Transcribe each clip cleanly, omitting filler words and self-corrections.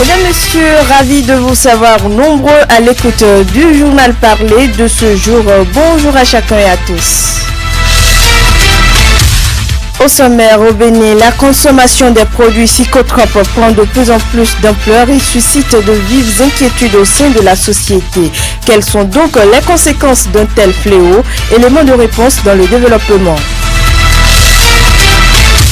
Mesdames, Messieurs, ravi de vous savoir nombreux à l'écoute du journal parlé de ce jour. Bonjour à chacun et à tous. Au sommaire, au Bénin, la consommation des produits psychotropes prend de plus en plus d'ampleur et suscite de vives inquiétudes au sein de la société. Quelles sont donc les conséquences d'un tel fléau? Élément de réponse dans le développement.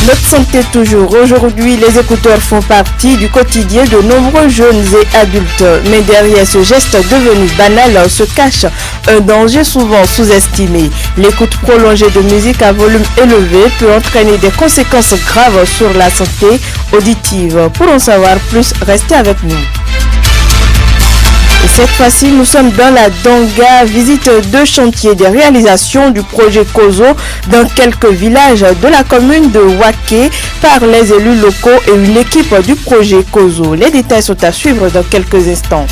Notre santé toujours. Aujourd'hui, les écouteurs font partie du quotidien de nombreux jeunes et adultes. Mais derrière ce geste devenu banal se cache un danger souvent sous-estimé. L'écoute prolongée de musique à volume élevé peut entraîner des conséquences graves sur la santé auditive. Pour en savoir plus, restez avec nous. Et cette fois-ci, nous sommes dans la Donga, visite de chantier des réalisations du projet COSO dans quelques villages de la commune de Waké par les élus locaux et une équipe du projet COSO. Les détails sont à suivre dans quelques instants.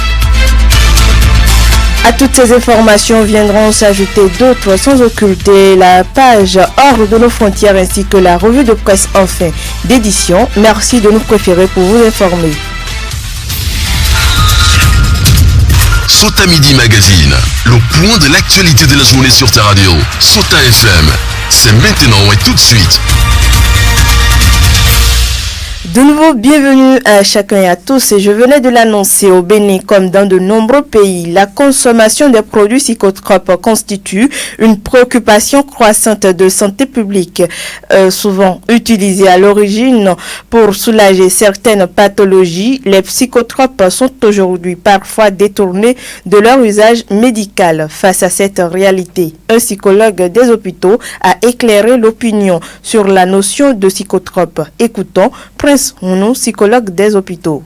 À toutes ces informations viendront s'ajouter d'autres sans occulter la page hors de nos frontières ainsi que la revue de presse en fin d'édition. Merci de nous préférer pour vous informer. Sota Midi Magazine, le point de l'actualité de la journée sur ta radio. Sota FM, c'est maintenant et tout de suite. De nouveau, bienvenue à chacun et à tous. Et je venais de l'annoncer, au Bénin comme dans de nombreux pays, la consommation des produits psychotropes constitue une préoccupation croissante de santé publique, souvent utilisée à l'origine pour soulager certaines pathologies. Les psychotropes sont aujourd'hui parfois détournés de leur usage médical. Face à cette réalité, un psychologue des hôpitaux a éclairé l'opinion sur la notion de psychotrope. Écoutons Prince Hounou, psychologue des hôpitaux.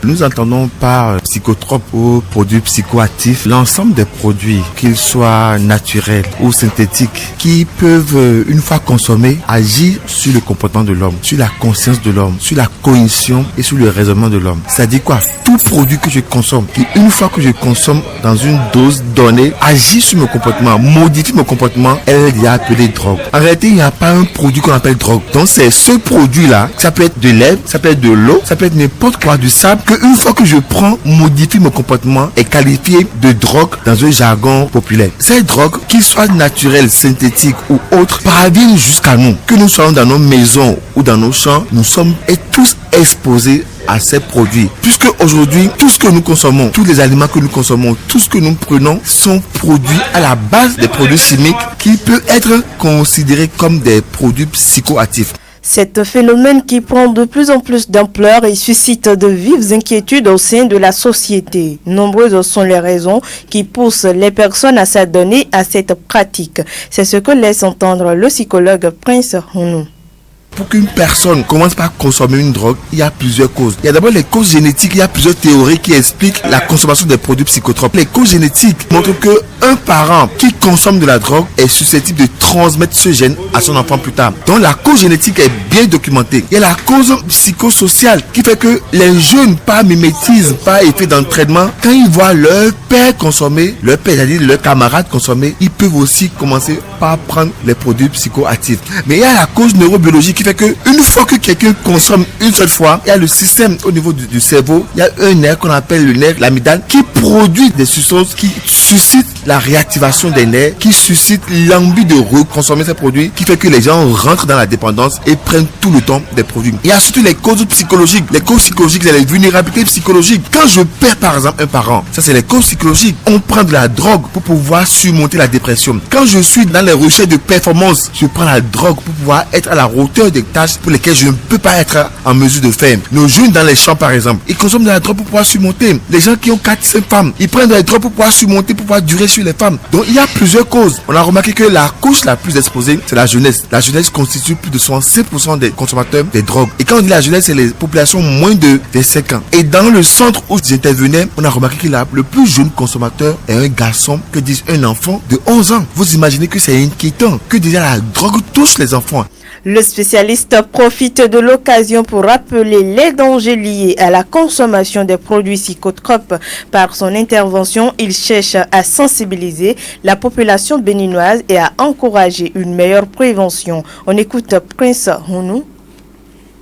Nous entendons par psychotropes ou produits psychoactifs l'ensemble des produits, qu'ils soient naturels ou synthétiques, qui peuvent, une fois consommés, agir sur le comportement de l'homme, sur la conscience de l'homme, sur la cognition et sur le raisonnement de l'homme. C'est-à-dire quoi? Tout produit que je consomme, qui une fois que je consomme dans une dose donnée, agit sur mon comportement, modifie mon comportement, elle y a appelé drogue. En réalité, il n'y a pas un produit qu'on appelle drogue. Donc c'est ce produit-là, ça peut être de l'air, ça peut être de l'eau, ça peut être n'importe quoi, du sable, que une fois que je prends, modifie mon comportement, est qualifié de drogue dans un jargon populaire. Ces drogues, qu'ils soient naturelles, synthétiques ou autres, parviennent jusqu'à nous. Que nous soyons dans nos maisons ou dans nos champs, nous sommes tous exposés à ces produits. Puisque aujourd'hui, tout ce que nous consommons, tous les aliments que nous consommons, tout ce que nous prenons sont produits à la base des produits chimiques qui peuvent être considérés comme des produits psychoactifs. Cet phénomène qui prend de plus en plus d'ampleur et suscite de vives inquiétudes au sein de la société. Nombreuses sont les raisons qui poussent les personnes à s'adonner à cette pratique. C'est ce que laisse entendre le psychologue Prince Hounou. Pour qu'une personne commence par consommer une drogue, il y a plusieurs causes. Il y a d'abord les causes génétiques, il y a plusieurs théories qui expliquent la consommation des produits psychotropes. Les causes génétiques montrent que un parent qui consomme de la drogue est susceptible de transmettre ce gène à son enfant plus tard. Donc la cause génétique est bien documentée. Il y a la cause psychosociale qui fait que les jeunes, par mimétisme, par effet d'entraînement, quand ils voient leur père consommer, leur père, c'est-à-dire leurs camarades consommer, ils peuvent aussi commencer par prendre les produits psychoactifs. Mais il y a la cause neurobiologique qui fait que une fois que quelqu'un consomme une seule fois, il y a le système au niveau du cerveau, il y a un nerf qu'on appelle le nerf l'amygdale qui produit des substances qui suscitent la réactivation des nerfs, qui suscite l'envie de reconsommer ces produits, qui fait que les gens rentrent dans la dépendance et prennent tout le temps des produits. Il y a surtout les causes psychologiques. Les causes psychologiques, c'est les vulnérabilités psychologiques. Quand je perds par exemple un parent, ça c'est les causes psychologiques. On prend de la drogue pour pouvoir surmonter la dépression. Quand je suis dans les recherches de performance, je prends la drogue pour pouvoir être à la hauteur des tâches pour lesquelles je ne peux pas être en mesure de faire. Nos jeunes dans les champs par exemple, ils consomment de la drogue pour pouvoir surmonter. Les gens qui ont 4-5 femmes, ils prennent de la drogue pour pouvoir surmonter, pour pouvoir durer sur les femmes. Donc il y a plusieurs causes. On a remarqué que la cause la plus exposée, c'est la jeunesse. La jeunesse constitue plus de 65% des consommateurs des drogues. Et quand on dit la jeunesse, c'est les populations moins de 5 ans. Et dans le centre où j'intervenais, on a remarqué que le plus jeune consommateur est un garçon, que disent un enfant de 11 ans. Vous imaginez que c'est inquiétant, que déjà la drogue touche les enfants. Le spécialiste profite de l'occasion pour rappeler les dangers liés à la consommation des produits psychotropes. Par son intervention, il cherche à sensibiliser la population béninoise et à encourager une meilleure prévention. On écoute Prince Hounou.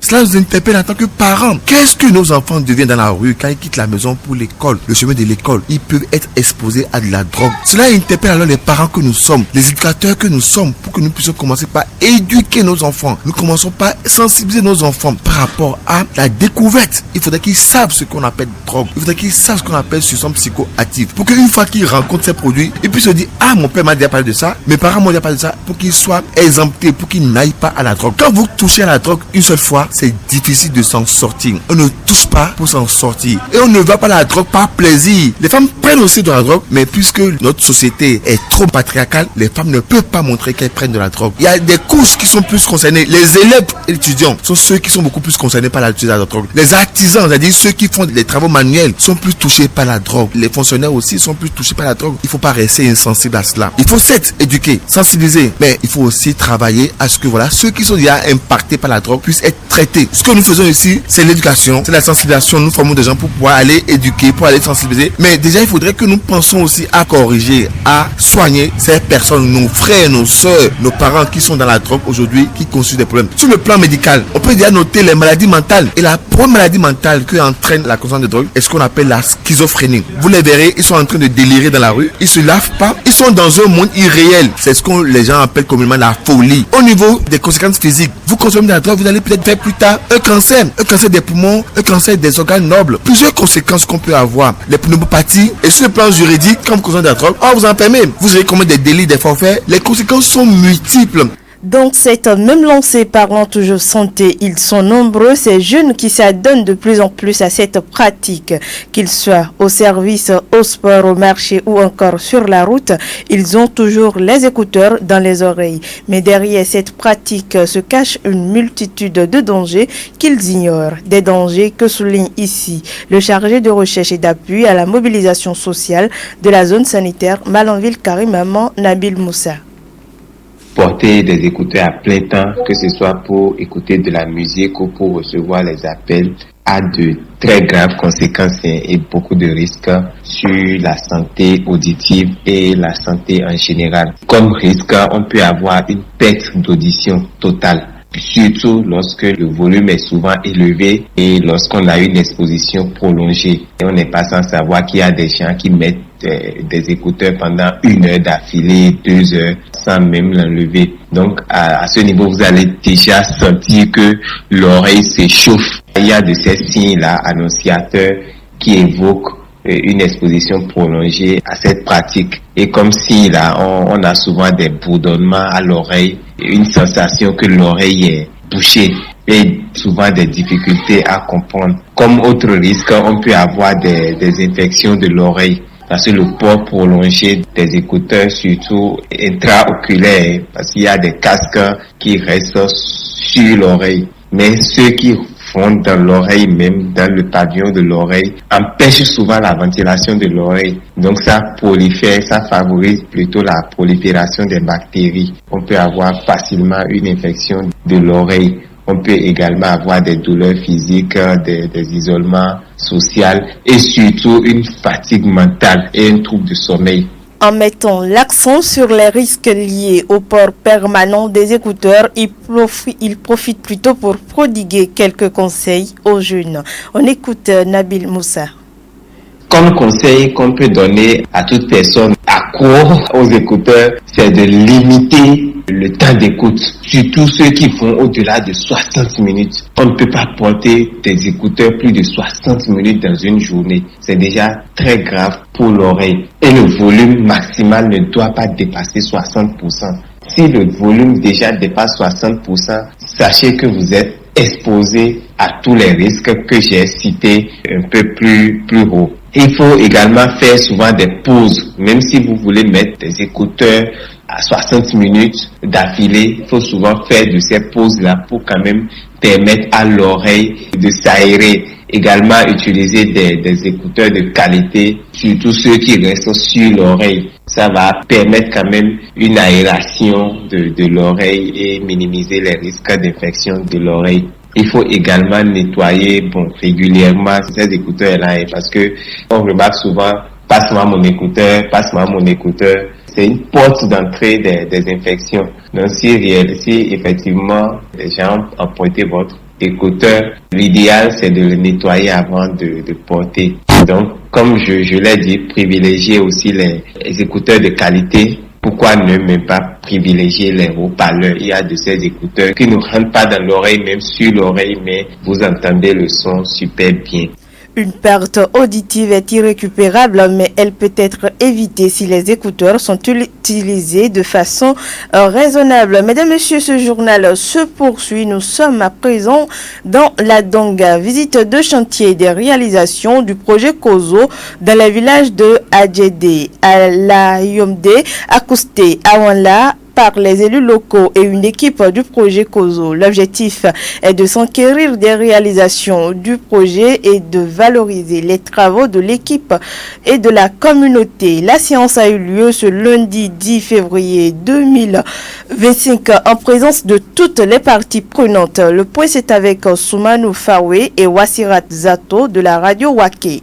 Cela nous interpelle en tant que parents. Qu'est-ce que nos enfants deviennent dans la rue quand ils quittent la maison pour l'école, le chemin de l'école? Ils peuvent être exposés à de la drogue. Cela interpelle alors les parents que nous sommes, les éducateurs que nous sommes, pour que nous puissions commencer par éduquer nos enfants. Nous commençons par sensibiliser nos enfants par rapport à la découverte. Il faudrait qu'ils savent ce qu'on appelle drogue. Il faudrait qu'ils savent ce qu'on appelle substance psychoactive. Pour qu'une fois qu'ils rencontrent ces produits, ils puissent se dire, ah, mon père m'a déjà parlé de ça, mes parents m'ont déjà parlé de ça, pour qu'ils soient exemptés, pour qu'ils n'aillent pas à la drogue. Quand vous touchez à la drogue une seule fois, c'est difficile de s'en sortir. On ne touche pas pour s'en sortir. Et on ne va pas à la drogue par plaisir. Les femmes prennent aussi de la drogue, mais puisque notre société est trop patriarcale, les femmes ne peuvent pas montrer qu'elles prennent de la drogue. Il y a des couches qui sont plus concernées. Les élèves et étudiants sont ceux qui sont beaucoup plus concernés par l'utilisation de la drogue. Les artisans, c'est-à-dire ceux qui font des travaux manuels, sont plus touchés par la drogue. Les fonctionnaires aussi sont plus touchés par la drogue. Il ne faut pas rester insensible à cela. Il faut s'être éduqué, sensibiliser, mais il faut aussi travailler à ce que ceux qui sont déjà impactés par la drogue puissent être traités. Ce que nous faisons ici, c'est l'éducation, c'est la sensibilisation. Nous formons des gens pour pouvoir aller éduquer, pour aller sensibiliser. Mais déjà, il faudrait que nous pensions aussi à corriger, à soigner ces personnes, nos frères, nos soeurs, nos parents qui sont dans la drogue aujourd'hui, qui constituent des problèmes. Sur le plan médical, on peut déjà noter les maladies mentales. Et la première maladie mentale qui entraîne la consommation de drogue est ce qu'on appelle la schizophrénie. Vous les verrez, ils sont en train de délirer dans la rue, ils se lavent pas, ils sont dans un monde irréel. C'est ce que les gens appellent communément la folie. Au niveau des conséquences physiques, vous consommez de la drogue, vous allez peut-être faire plus tard un cancer des poumons, un cancer des organes nobles. Plusieurs conséquences qu'on peut avoir. Les pneumopathies. Et sur le plan juridique, quand vous consommez de la drogue, on vous en permet. Vous allez commettre des délits, des forfaits. Les conséquences sont multiples. Donc cette même lancée parlant toujours santé, ils sont nombreux, ces jeunes qui s'adonnent de plus en plus à cette pratique, qu'ils soient au service, au sport, au marché ou encore sur la route, ils ont toujours les écouteurs dans les oreilles. Mais derrière cette pratique se cache une multitude de dangers qu'ils ignorent, des dangers que souligne ici le chargé de recherche et d'appui à la mobilisation sociale de la zone sanitaire Malanville-Karimaman, Nabil Moussa. Porter des écouteurs à plein temps, que ce soit pour écouter de la musique ou pour recevoir les appels, a de très graves conséquences et beaucoup de risques sur la santé auditive et la santé en général. Comme risque, on peut avoir une perte d'audition totale, surtout lorsque le volume est souvent élevé et lorsqu'on a une exposition prolongée. Et on n'est pas sans savoir qu'il y a des gens qui mettent des écouteurs pendant 1 heure d'affilée, 2 heures, sans même l'enlever. Donc, à ce niveau, vous allez déjà sentir que l'oreille s'échauffe. Il y a de ces signes-là annonciateurs qui évoquent une exposition prolongée à cette pratique. Et comme si là, on a souvent des bourdonnements à l'oreille, une sensation que l'oreille est bouchée et souvent des difficultés à comprendre. Comme autre risque, on peut avoir des infections de l'oreille. Parce que le port prolongé des écouteurs, surtout intraoculaires, parce qu'il y a des casques qui restent sur l'oreille. Mais ceux qui font dans l'oreille, même dans le pavillon de l'oreille, empêchent souvent la ventilation de l'oreille. Donc ça prolifère, ça favorise plutôt la prolifération des bactéries. On peut avoir facilement une infection de l'oreille. On peut également avoir des douleurs physiques, des isolements sociaux et surtout une fatigue mentale et un trouble de sommeil. En mettant l'accent sur les risques liés au port permanent des écouteurs, il profite plutôt pour prodiguer quelques conseils aux jeunes. On écoute Nabil Moussa. Comme conseil qu'on peut donner à toute personne accro aux écouteurs, c'est de limiter le temps d'écoute, surtout ceux qui font au-delà de 60 minutes. On ne peut pas porter des écouteurs plus de 60 minutes dans une journée. C'est déjà très grave pour l'oreille. Et le volume maximal ne doit pas dépasser 60%. Si le volume déjà dépasse 60%, sachez que vous êtes exposé à tous les risques que j'ai cités un peu plus haut. Il faut également faire souvent des pauses, même si vous voulez mettre des écouteurs à 60 minutes d'affilée, il faut souvent faire de ces pauses-là pour quand même permettre à l'oreille de s'aérer. Également utiliser des écouteurs de qualité, surtout ceux qui restent sur l'oreille. Ça va permettre quand même une aération de l'oreille et minimiser les risques d'infection de l'oreille. Il faut également nettoyer régulièrement ces écouteurs-là parce que on remarque souvent passe-moi mon écouteur. C'est une porte d'entrée des infections. Donc si effectivement les gens ont pointé votre écouteur, l'idéal c'est de le nettoyer avant de porter. Donc, comme je l'ai dit, privilégier aussi les écouteurs de qualité. Pourquoi ne même pas privilégier les haut-parleurs? Il y a de ces écouteurs qui ne rentrent pas dans l'oreille, même sur l'oreille, mais vous entendez le son super bien. Une perte auditive est irrécupérable, mais elle peut être évitée si les écouteurs sont utilisés de façon raisonnable. Mesdames, Messieurs, ce journal se poursuit. Nous sommes à présent dans la Donga. Visite de chantier des réalisations du projet Kozo dans les villages de Adjedé, à la Yomde, à Kousté, à Wanla, par les élus locaux et une équipe du projet Kozo. L'objectif est de s'enquérir des réalisations du projet et de valoriser les travaux de l'équipe et de la communauté. La séance a eu lieu ce lundi 10 février 2025 en présence de toutes les parties prenantes. Le point c'est avec Soumanou Fawe et Wassirat Zato de la radio Waké.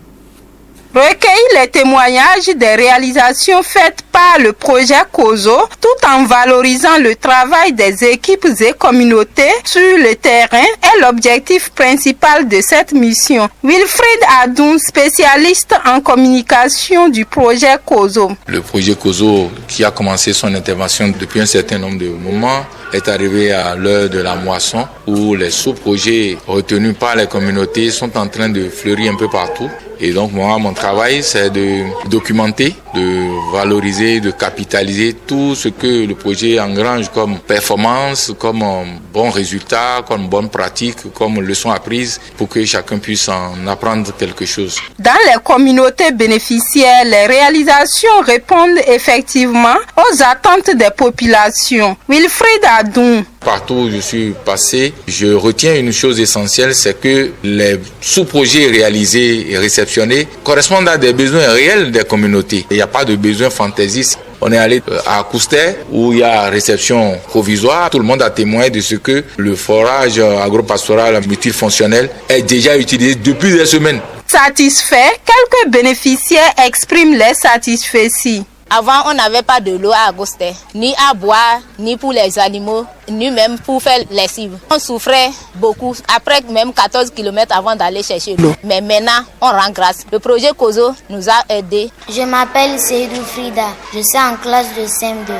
Recueillir les témoignages des réalisations faites par le projet Kozo tout en valorisant le travail des équipes et communautés sur le terrain est l'objectif principal de cette mission. Wilfried Adoun, spécialiste en communication du projet Kozo. Le projet Kozo, qui a commencé son intervention depuis un certain nombre de moments, est arrivé à l'heure de la moisson où les sous-projets retenus par les communautés sont en train de fleurir un peu partout. Et donc moi, mon travail, c'est de documenter, de valoriser, de capitaliser tout ce que le projet engrange comme performance, comme bon résultat, comme bonne pratique, comme leçon apprise pour que chacun puisse en apprendre quelque chose. Dans les communautés bénéficiaires, les réalisations répondent effectivement aux attentes des populations. Wilfried Adoun. Partout où je suis passé, je retiens une chose essentielle, c'est que les sous-projets réalisés et réceptionnés correspondent à des besoins réels des communautés. Il n'y a pas de besoins fantaisistes. On est allé à Kousté où il y a réception provisoire. Tout le monde a témoigné de ce que le forage agropastoral multifonctionnel est déjà utilisé depuis des semaines. Satisfait, quelques bénéficiaires expriment les satisfecits. Avant, on n'avait pas de l'eau à Agosté, ni à boire, ni pour les animaux, ni même pour faire les cibles. On souffrait beaucoup, après même 14 km avant d'aller chercher l'eau. Mais maintenant, on rend grâce. Le projet Kozo nous a aidés. Je m'appelle Seydou Frida, je suis en classe de CM2.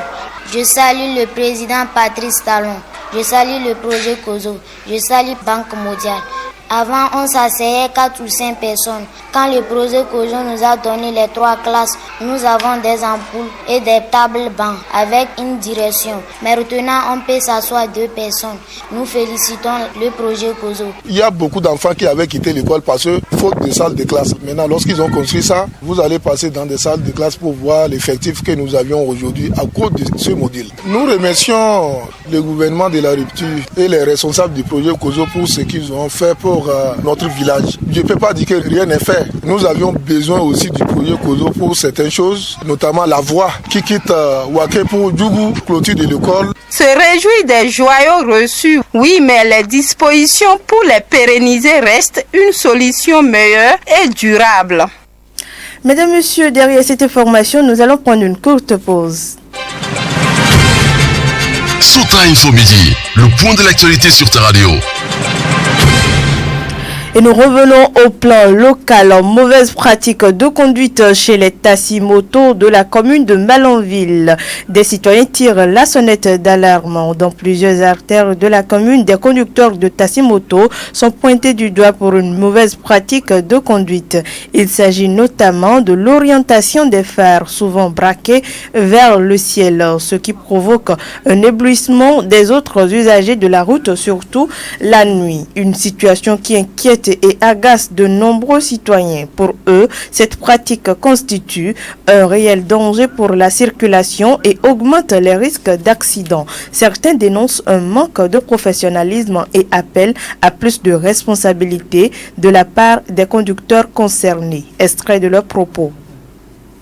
Je salue le président Patrice Talon, je salue le projet Kozo, je salue Banque mondiale. Avant, on s'asseyait 4 ou 5 personnes. Quand le projet Kozo nous a donné les 3 classes, nous avons des ampoules et des tables bancs avec une direction. Mais maintenant, on peut s'asseoir 2 personnes. Nous félicitons le projet Kozo. Il y a beaucoup d'enfants qui avaient quitté l'école parce que faute de salles de classe. Maintenant, lorsqu'ils ont construit ça, vous allez passer dans des salles de classe pour voir l'effectif que nous avions aujourd'hui à cause de ce modèle. Nous remercions le gouvernement de la rupture et les responsables du projet Kozo pour ce qu'ils ont fait pour notre village. Je ne peux pas dire que rien n'est fait. Nous avions besoin aussi du projet Kozo pour certaines choses, notamment la voie qui quitte Waké pour Djougou, clôture de l'école. Se réjouit des joyaux reçus, oui, mais les dispositions pour les pérenniser restent une solution meilleure et durable. Mesdames, Messieurs, derrière cette information, nous allons prendre une courte pause. Sota Info Midi, le point de l'actualité sur ta radio. Et nous revenons au plan local. Mauvaise pratique de conduite chez les taximotos de la commune de Malanville. Des citoyens tirent la sonnette d'alarme. Dans plusieurs artères de la commune, des conducteurs de taximotos sont pointés du doigt pour une mauvaise pratique de conduite. Il s'agit notamment de l'orientation des phares, souvent braqués vers le ciel, ce qui provoque un éblouissement des autres usagers de la route, surtout la nuit. Une situation qui inquiète et agace de nombreux citoyens. Pour eux, cette pratique constitue un réel danger pour la circulation et augmente les risques d'accidents. Certains dénoncent un manque de professionnalisme et appellent à plus de responsabilité de la part des conducteurs concernés. Extrait de leurs propos.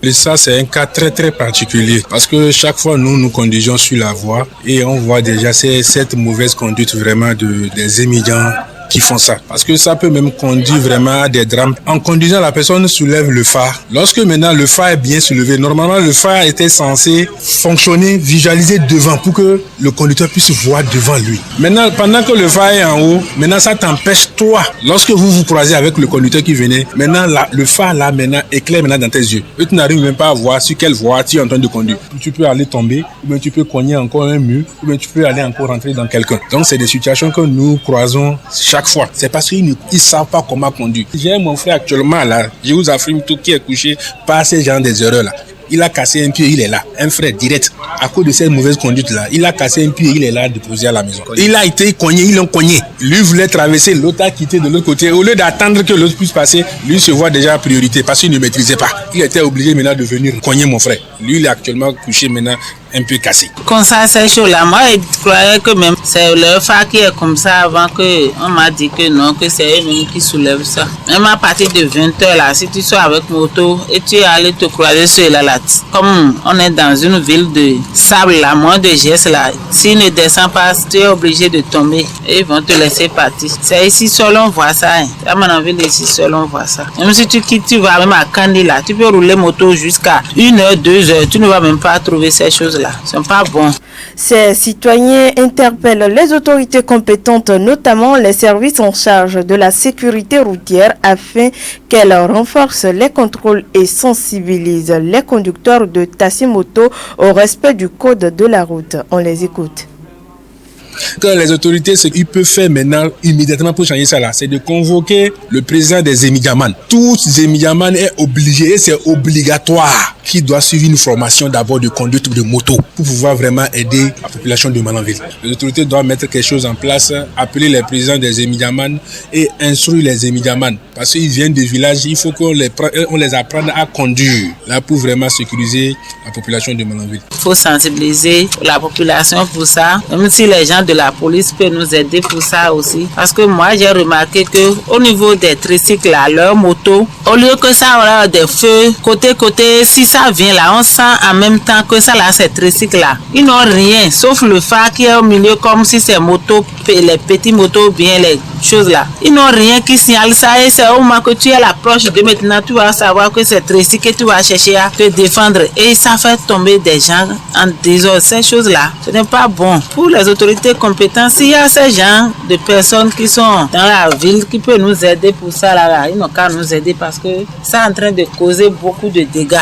Et ça, c'est un cas très très particulier parce que chaque fois nous conduisons sur la voie et on voit déjà cette mauvaise conduite vraiment des émigrants qui font ça. Parce que ça peut même conduire vraiment à des drames. En conduisant, la personne soulève le phare. Lorsque maintenant le phare est bien soulevé, normalement le phare était censé fonctionner, visualiser devant pour que le conducteur puisse voir devant lui. Maintenant, pendant que le phare est en haut, maintenant ça t'empêche toi, lorsque vous vous croisez avec le conducteur qui venait, maintenant là, le phare là maintenant éclaire maintenant dans tes yeux. Et tu n'arrives même pas à voir sur quelle voie tu es en train de conduire. Tu peux aller tomber, ou bien tu peux cogner encore un mur, ou bien tu peux aller encore rentrer dans quelqu'un. Donc c'est des situations que nous croisons chaque fois. C'est parce qu'ils ne savent pas comment conduire. J'ai mon frère actuellement là, je vous affirme tout, qui est couché par ces gens des erreurs là. Il a cassé un pied, il est là. Un frère direct. À cause de cette mauvaise conduite-là, il a cassé un pied, il est là déposé à la maison. Il a été cogné, ils l'ont cogné. Lui voulait traverser, l'autre a quitté de l'autre côté. Au lieu d'attendre que l'autre puisse passer, lui se voit déjà priorité parce qu'il ne maîtrisait pas. Il était obligé maintenant de venir cogner mon frère. Lui, il est actuellement couché maintenant, un peu cassé. Comme ça, ces choses-là, moi, je croyais que même c'est leur phare qui est comme ça avant qu'on m'a dit que non, que c'est eux-mêmes qui soulèvent ça. Même à partir de 20h, là, si tu sois avec moto et tu es allé te croiser sur la latte, comme on est dans une ville de sable, là, moins de gestes, là, s'ils ne descendent pas, tu es obligé de tomber et ils vont te laisser partir. C'est ici seul on voit ça. Hein. À mon ville, ici seul on voit ça. Même si tu quittes, tu vas même à Kandi, là, tu peux rouler moto jusqu'à 1h, 2h, tu ne vas même pas trouver ces choses-là. Sont pas bons. Ces citoyens interpellent les autorités compétentes, notamment les services en charge de la sécurité routière, afin qu'elles renforcent les contrôles et sensibilisent les conducteurs de taxi-moto au respect du code de la route. On les écoute. Que les autorités, ce qu'ils peuvent faire maintenant, immédiatement pour changer ça là, c'est de convoquer le président des Émidiamans. Tous les Émidiamans est obligé, et c'est obligatoire, qui doit suivre une formation d'abord de conduite de moto pour pouvoir vraiment aider la population de Malanville. Les autorités doivent mettre quelque chose en place, appeler les présidents des Émidiamans et instruire les Émidiamans. Parce qu'ils viennent des villages, il faut qu'on les apprenne à conduire, là pour vraiment sécuriser la population de Malanville. Il faut sensibiliser la population pour ça, même si les gens de la police peuvent nous aider pour ça aussi. Parce que moi, j'ai remarqué qu'au niveau des tricycles, leurs motos, au lieu que ça aura des feux côté, si ça vient là, on sent en même temps que ça là, ces tricycles là. Ils n'ont rien, sauf le phare qui est au milieu, comme si c'est motos, les petits motos, bien les choses là. Ils n'ont rien qui signale ça et c'est au moment que tu es à l'approche de maintenant, tu vas savoir que c'est tricycle que tu vas chercher à te défendre et ça fait tomber des gens en désordre. Ces choses là, ce n'est pas bon. Pour les autorités compétentes, s'il y a ces gens de personnes qui sont dans la ville qui peuvent nous aider pour ça là, ils n'ont qu'à nous aider parce que ça est en train de causer beaucoup de dégâts.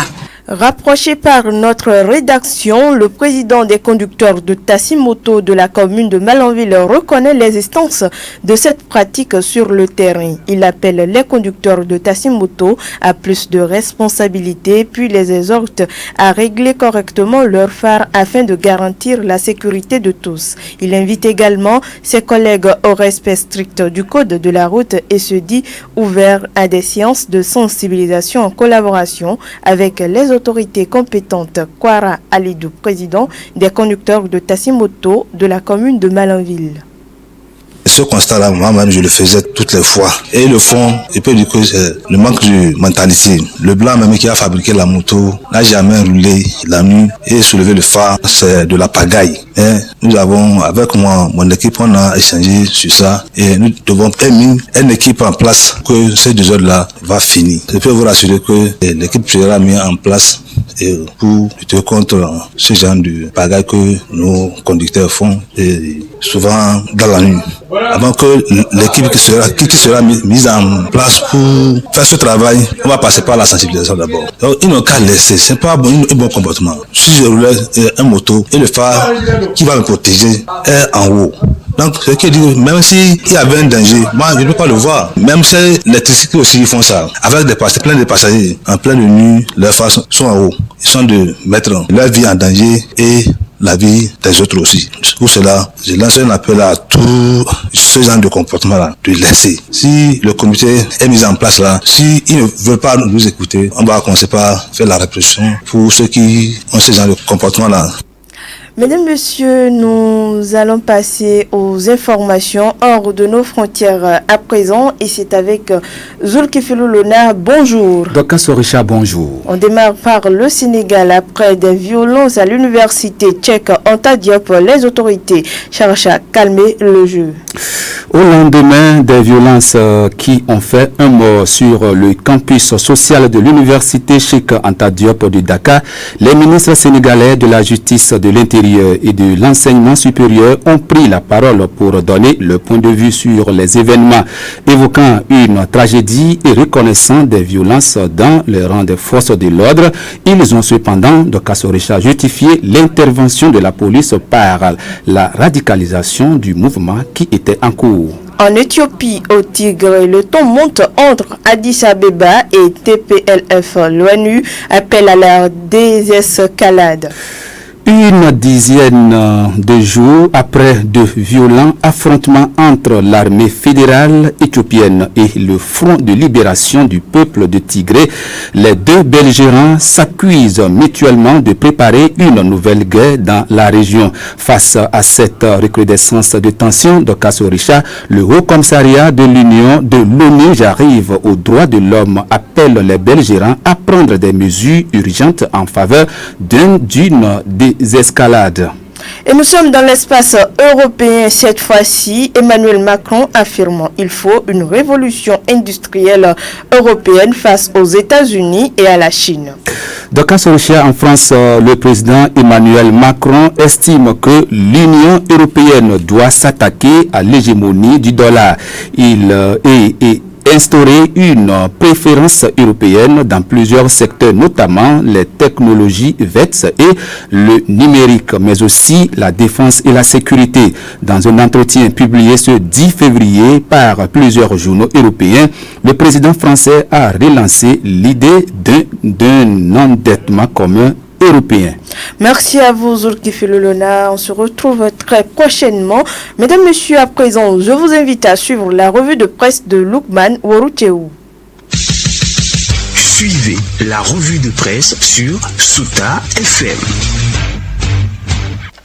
Rapproché par notre rédaction, le président des conducteurs de taxi-moto de la commune de Malanville reconnaît l'existence de cette pratique sur le terrain. Il appelle les conducteurs de taxi-moto à plus de responsabilités, puis les exhorte à régler correctement leurs phares afin de garantir la sécurité de tous. Il invite également ses collègues au respect strict du code de la route et se dit ouvert à des séances de sensibilisation en collaboration avec les autorités compétentes. Kwara Alidou, président des conducteurs de taxi-moto de la commune de Malanville. Ce constat-là, moi-même, je le faisais toutes les fois. Et le fond, je peux dire que c'est le manque de mentalité. Le blanc même qui a fabriqué la moto n'a jamais roulé la nuit et soulevé le phare. C'est de la pagaille. Et nous avons, avec moi, mon équipe, on a échangé sur ça et nous devons mettre une équipe en place que ces deux heures-là va finir. Je peux vous rassurer que l'équipe sera mise en place pour lutter contre ce genre de pagaille que nos conducteurs font et souvent dans la nuit. Avant que l'équipe qui sera mise en place pour faire ce travail, on va passer par la sensibilisation d'abord. Donc, ils n'ont qu'à laisser, c'est pas un bon comportement. Si je roulais un moto et le phare qui va me protéger est en haut. Donc, ce qui dit, même s'il y avait un danger, moi, je ne peux pas le voir. Même si les tricycles aussi font ça, avec plein de passagers, en pleine nuit, leurs phares sont en haut. Ils sont de mettre leur vie en danger et la vie des autres aussi. Pour cela, je lance un appel à tous ce genre de comportement-là, de laisser. Si le comité est mis en place là, s'ils ne veulent pas nous écouter, on va commencer par faire la répression pour ceux qui ont ce genre de comportement-là. Mesdames, Messieurs, nous allons passer aux informations hors de nos frontières à présent et c'est avec Zulkifilou Lona. Bonjour. Docteur Sorisha, bonjour. On démarre par le Sénégal. Après des violences à l'université tchèque Anta Diop, les autorités cherchent à calmer le jeu. Au lendemain des violences qui ont fait un mort sur le campus social de l'université Cheikh Anta Diop de Dakar, les ministres sénégalais de la Justice, de l'Intérieur et de l'Enseignement supérieur ont pris la parole pour donner le point de vue sur les événements, évoquant une tragédie et reconnaissant des violences dans les rangs des forces de l'ordre. Ils ont cependant, de Kassorisha, justifié l'intervention de la police par la radicalisation du mouvement qui était en cours. En Éthiopie, au Tigre, le ton monte entre Addis Abeba et TPLF. L'ONU appelle à la désescalade. Une dizaine de jours après de violents affrontements entre l'armée fédérale éthiopienne et le Front de libération du peuple de Tigré, les deux belligérants s'accusent mutuellement de préparer une nouvelle guerre dans la région. Face à cette recrudescence de tension de Kassorisha, le Haut Commissariat de l'ONU j'arrive aux droits de l'homme appelle les belligérants à prendre des mesures urgentes en faveur d'une escalade. Et nous sommes dans l'espace européen cette fois-ci. Emmanuel Macron affirmant qu'il faut une révolution industrielle européenne face aux États-Unis et à la Chine. Dans Kassorisha, en France, le président Emmanuel Macron estime que l'Union européenne doit s'attaquer à l'hégémonie du dollar. Il est instaurer une préférence européenne dans plusieurs secteurs, notamment les technologies vertes et le numérique, mais aussi la défense et la sécurité. Dans un entretien publié ce 10 février par plusieurs journaux européens, le président français a relancé l'idée d'un endettement commun européen. Merci à vous, Zulkifilou Lona. On se retrouve très prochainement. Mesdames, Messieurs, à présent, je vous invite à suivre la revue de presse de Lukman Warouteou. Suivez la revue de presse sur Souta FM.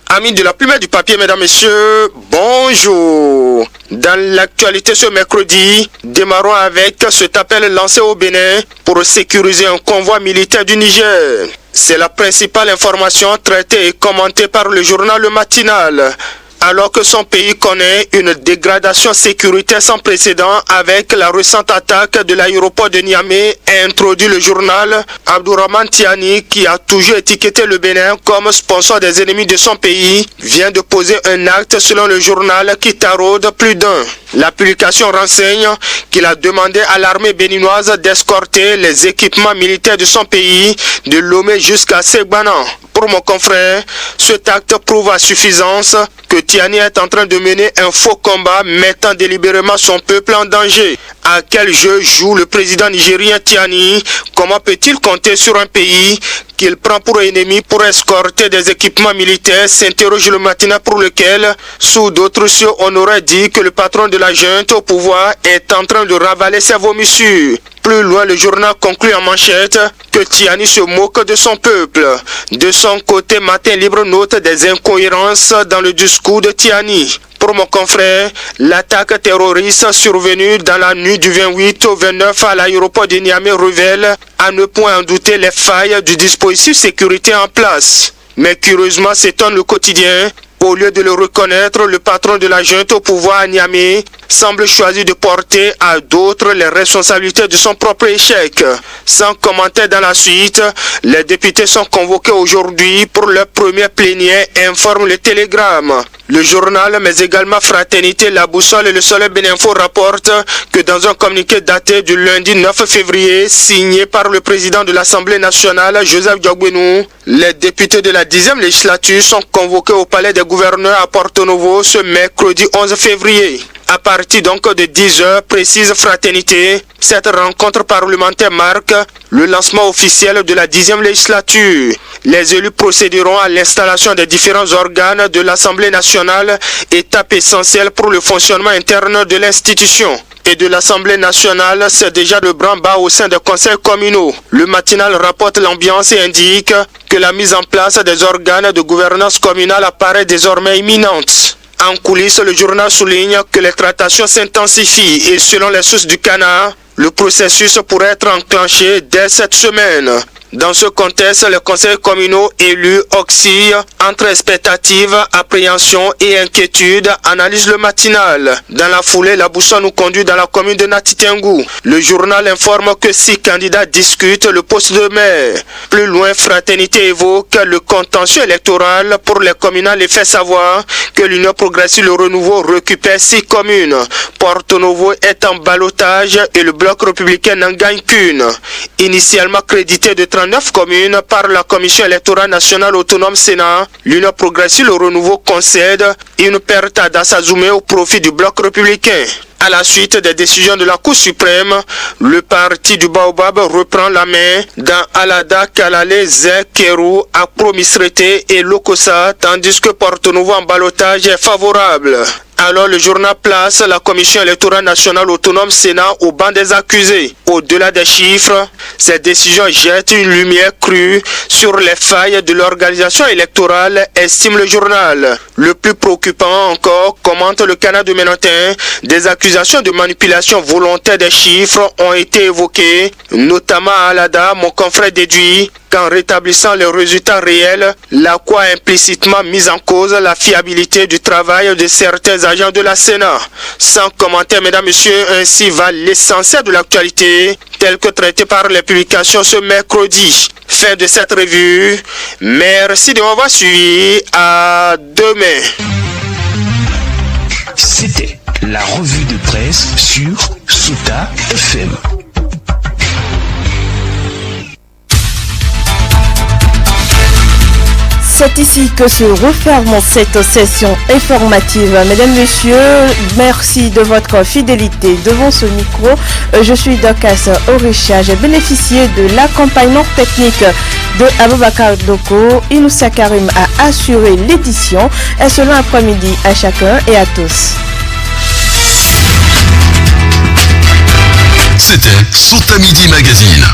Amis de la plume et du papier, mesdames, messieurs, bonjour. Dans l'actualité ce mercredi, démarrons avec cet appel lancé au Bénin pour sécuriser un convoi militaire du Niger. C'est la principale information traitée et commentée par le journal Le Matinal. Alors que son pays connaît une dégradation sécuritaire sans précédent avec la récente attaque de l'aéroport de Niamey, introduit le journal, Abdourahmane Tiani, qui a toujours étiqueté le Bénin comme sponsor des ennemis de son pays, vient de poser un acte selon le journal qui taraude plus d'un. La publication renseigne qu'il a demandé à l'armée béninoise d'escorter les équipements militaires de son pays de Lomé jusqu'à Segbanan. Pour mon confrère, cet acte prouve à suffisance que Tiani est en train de mener un faux combat mettant délibérément son peuple en danger. À quel jeu joue le président nigérien Tiani? Comment peut-il compter sur un pays qu'il prend pour ennemi pour escorter des équipements militaires, s'interroge le matin, pour lequel, sous d'autres cieux, on aurait dit que le patron de la junte au pouvoir est en train de ravaler ses vomissures. Plus loin, le journal conclut en manchette que Tiani se moque de son peuple. De son côté, Matin Libre note des incohérences dans le discours de Tiani. Pour mon confrère, l'attaque terroriste survenue dans la nuit du 28 au 29 à l'aéroport de Niamey révèle à ne point en douter les failles du dispositif sécurité en place. Mais curieusement, s'étonne le quotidien. Au lieu de le reconnaître, le patron de la junte au pouvoir à Niamey semble choisir de porter à d'autres les responsabilités de son propre échec. Sans commentaire dans la suite, les députés sont convoqués aujourd'hui pour leur première plénière, informe le Télégramme. Le journal, mais également Fraternité, La Boussole et le Soleil Béninfo rapportent que dans un communiqué daté du lundi 9 février, signé par le président de l'Assemblée nationale, Joseph Diogbenou, les députés de la 10e législature sont convoqués au palais des gouverneurs à Porto Novo ce mercredi 11 février. À partir donc de 10h, précise Fraternité, cette rencontre parlementaire marque le lancement officiel de la 10e législature. Les élus procéderont à l'installation des différents organes de l'Assemblée nationale, étape essentielle pour le fonctionnement interne de l'institution. et de l'Assemblée nationale, c'est déjà le branle-bas au sein des conseils communaux. Le matinal rapporte l'ambiance et indique que la mise en place des organes de gouvernance communale apparaît désormais imminente. En coulisses, le journal souligne que les tractations s'intensifient et selon les sources du Canard, le processus pourrait être enclenché dès cette semaine. Dans ce contexte, les conseils communaux élus oscillent entre expectative, appréhension et inquiétude, analyse le matinal. Dans la foulée, la boussole nous conduit dans la commune de Natitengou. Le journal informe que 6 candidats discutent le poste de maire. Plus loin, Fraternité évoque le contentieux électoral pour les communales et fait savoir que l'Union progressive Le Renouveau récupère 6 communes. Porto Novo est en ballottage et le bloc républicain n'en gagne qu'une. Initialement crédité de 39 communes par la Commission électorale nationale autonome Sénat, l'Union progressive Le Renouveau concède une perte à Dassazoumé au profit du bloc républicain. À la suite des décisions de la Cour suprême, le parti du Baobab reprend la main dans Alada, Kalale, Zek, Kerou, Akro Misrete et Lokosa, tandis que Porto Novo en ballottage est favorable. Alors le journal place la Commission électorale nationale autonome Sénat au banc des accusés. Au-delà des chiffres, ces décisions jettent une lumière crue sur les failles de l'organisation électorale, estime le journal. Le plus préoccupant encore, commente le Canard de Ménotin, des accusations de manipulation volontaire des chiffres ont été évoquées, notamment à Alada, mon confrère déduit qu'en rétablissant les résultats réels, la Cour a implicitement mis en cause la fiabilité du travail de certains agents de la Sénat. Sans commentaire, mesdames, messieurs, ainsi va l'essentiel de l'actualité, tel que traité par les publications ce mercredi. Fin de cette revue. Merci de m'avoir suivi. À demain. C'était la revue de presse sur Souta FM. C'est ici que se referme cette session informative. Mesdames, Messieurs, merci de votre fidélité devant ce micro. Je suis Dokas Orisha. J'ai bénéficié de l'accompagnement technique de Aboubakar Doko. Inoussa Karim a assuré l'édition. Excellent après-midi à chacun et à tous. C'était Souta Midi Magazine.